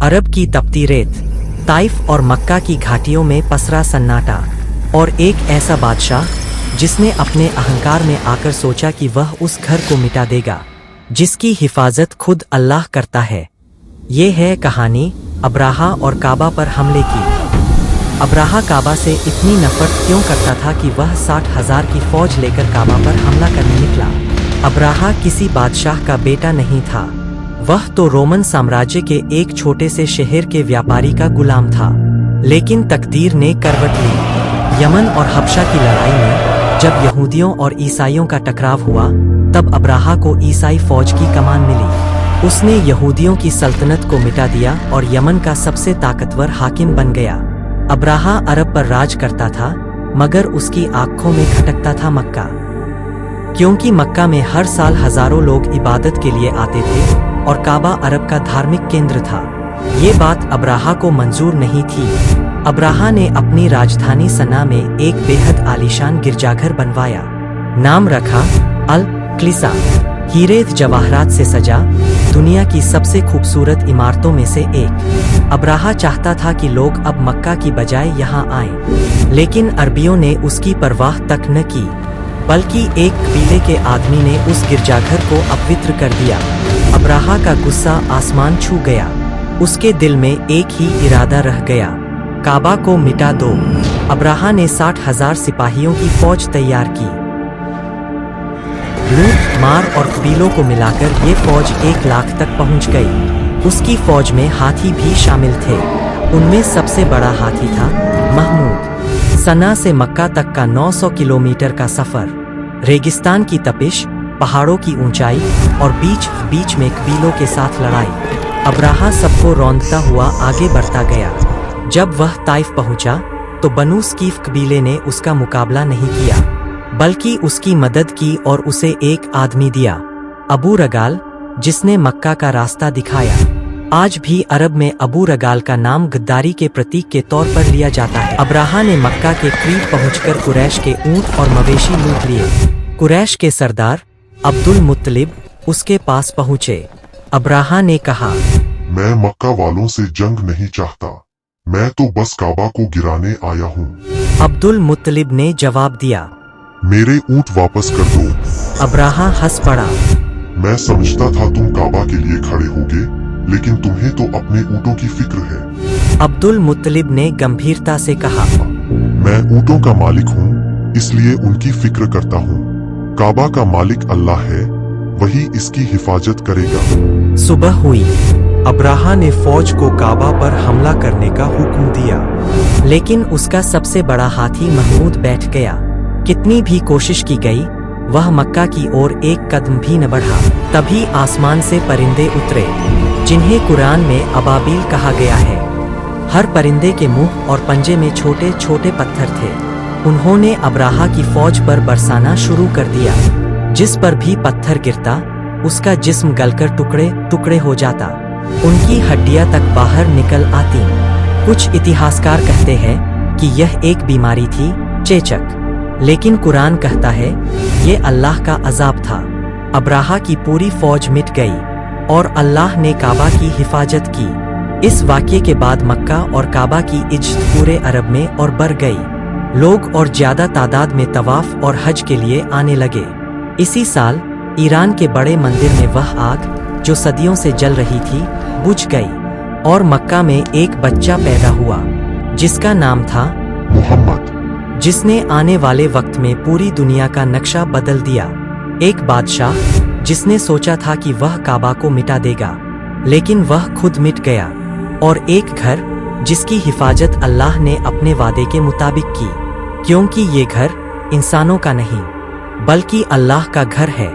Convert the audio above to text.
अरब की तपती रेत, ताइफ और मक्का की घाटियों में पसरा सन्नाटा, और एक ऐसा बादशाह जिसने अपने अहंकार में आकर सोचा कि वह उस घर को मिटा देगा जिसकी हिफाजत खुद अल्लाह करता है। ये है कहानी अब्राहा और काबा पर हमले की। अब्राहा काबा से इतनी नफरत क्यों करता था कि वह 60,000 की फौज लेकर काबा पर हमला करने निकला। अब्राहा किसी बादशाह का बेटा नहीं था, वह तो रोमन साम्राज्य के एक छोटे से शहर के व्यापारी का गुलाम था। लेकिन तकदीर ने करवट ली। यमन और हबशा की लड़ाई में जब यहूदियों और ईसाइयों का टकराव हुआ, तब अब्राहा को ईसाई फौज की कमान मिली। उसने यहूदियों की सल्तनत को मिटा दिया और यमन का सबसे ताकतवर हाकिम बन गया। अब्राहा अरब पर राज करता था, मगर उसकी आंखों में खटकता था मक्का, क्योंकि मक्का में हर साल हजारों लोग इबादत के लिए आते थे और काबा अरब का धार्मिक केंद्र था। ये बात अब्राहा को मंजूर नहीं थी। अब्राहा ने अपनी राजधानी सना में एक बेहद आलीशान गिरजाघर बनवाया। नाम रखा अल क्लिसा। हीरे जवाहरात से सजा, दुनिया की सबसे खूबसूरत इमारतों में से एक। अब्राहा चाहता था कि लोग अब मक्का की बजाय यहाँ आएं, लेकिन अरबियों ने उसकी परवाह तक न की, बल्कि एक कबीले के आदमी ने उस गिरजाघर को अपवित्र कर दिया। अब्राहा का गुस्सा आसमान छू गया। उसके दिल में एक ही इरादा रह गया, काबा को मिटा दो। अब्राहा ने 60,000 सिपाहियों की फौज तैयार की। लूट मार और कबीलों को मिलाकर ये फौज 1 लाख तक पहुंच गई। उसकी फौज में हाथी भी शामिल थे। उनमें सबसे बड़ा हाथी था महमूद। सना से मक्का तक का 900 किलोमीटर का सफर, रेगिस्तान की तपिश, पहाड़ों की ऊंचाई और बीच बीच में कबीलों के साथ लड़ाई। अब्राहा सबको रौंदता हुआ आगे बढ़ता गया। जब वह ताइफ पहुंचा तो बनु स्कीफ कबीले ने उसका मुकाबला नहीं किया, बल्कि उसकी मदद की और उसे एक आदमी दिया, अबू रगाल, जिसने मक्का का रास्ता दिखाया। आज भी अरब में अबू रगाल का नाम गद्दारी के प्रतीक के तौर पर लिया जाता है। अब्राहा ने मक्का के करीब पहुंचकर कुरैश के ऊंट और मवेशी लूट लिए। कुरैश के सरदार अब्दुल मुत्तलिब उसके पास पहुंचे। अब्राहा ने कहा, मैं मक्का वालों से जंग नहीं चाहता, मैं तो बस काबा को गिराने आया हूँ। अब्दुल मुत्तलिब ने जवाब दिया, मेरे ऊंट वापस कर दो। अब्राहा हंस पड़ा। मैं समझता था तुम काबा के लिए खड़े होगे, लेकिन तुम्हें तो अपने ऊँटों की फिक्र है। अब्दुल मुत्तलिब ने गंभीरता से कहा, मैं ऊँटों का मालिक हूँ, इसलिए उनकी फिक्र करता हूँ। काबा का मालिक अल्लाह है, वही इसकी हिफाजत करेगा। सुबह हुई। अब्राहा ने फौज को काबा पर हमला करने का हुक्म दिया, लेकिन उसका सबसे बड़ा हाथी महमूद बैठ गया। कितनी भी कोशिश की गई, वह मक्का की ओर एक कदम भी न बढ़ा। तभी आसमान से परिंदे उतरे, जिन्हें कुरान में अबाबील कहा गया है। हर परिंदे के मुंह और पंजे में छोटे छोटे पत्थर थे। उन्होंने अब्राहा की फौज पर बरसाना शुरू कर दिया। जिस पर भी पत्थर गिरता, उसका जिस्म गलकर टुकड़े टुकड़े हो जाता, उनकी हड्डियां तक बाहर निकल आती। कुछ इतिहासकार कहते हैं कि यह एक बीमारी थी, चेचक, लेकिन कुरान कहता है ये अल्लाह का अजाब था। अब्राहा की पूरी फौज मिट गई और अल्लाह ने काबा की हिफाजत की। इस वाक़ये के बाद मक्का और काबा की इज्जत पूरे अरब में और बढ़ गई। लोग और ज्यादा तादाद में तवाफ और हज के लिए आने लगे। इसी साल ईरान के बड़े मंदिर में वह आग जो सदियों से जल रही थी बुझ गई और मक्का में एक बच्चा पैदा हुआ जिसका नाम था मोहम्मद, जिसने आने वाले वक्त में पूरी दुनिया का नक्शा बदल दिया। एक बादशाह जिसने सोचा था कि वह काबा को मिटा देगा, लेकिन वह खुद मिट गया। और एक घर जिसकी हिफाजत अल्लाह ने अपने वादे के मुताबिक की, क्योंकि ये घर इंसानों का नहीं बल्कि अल्लाह का घर है।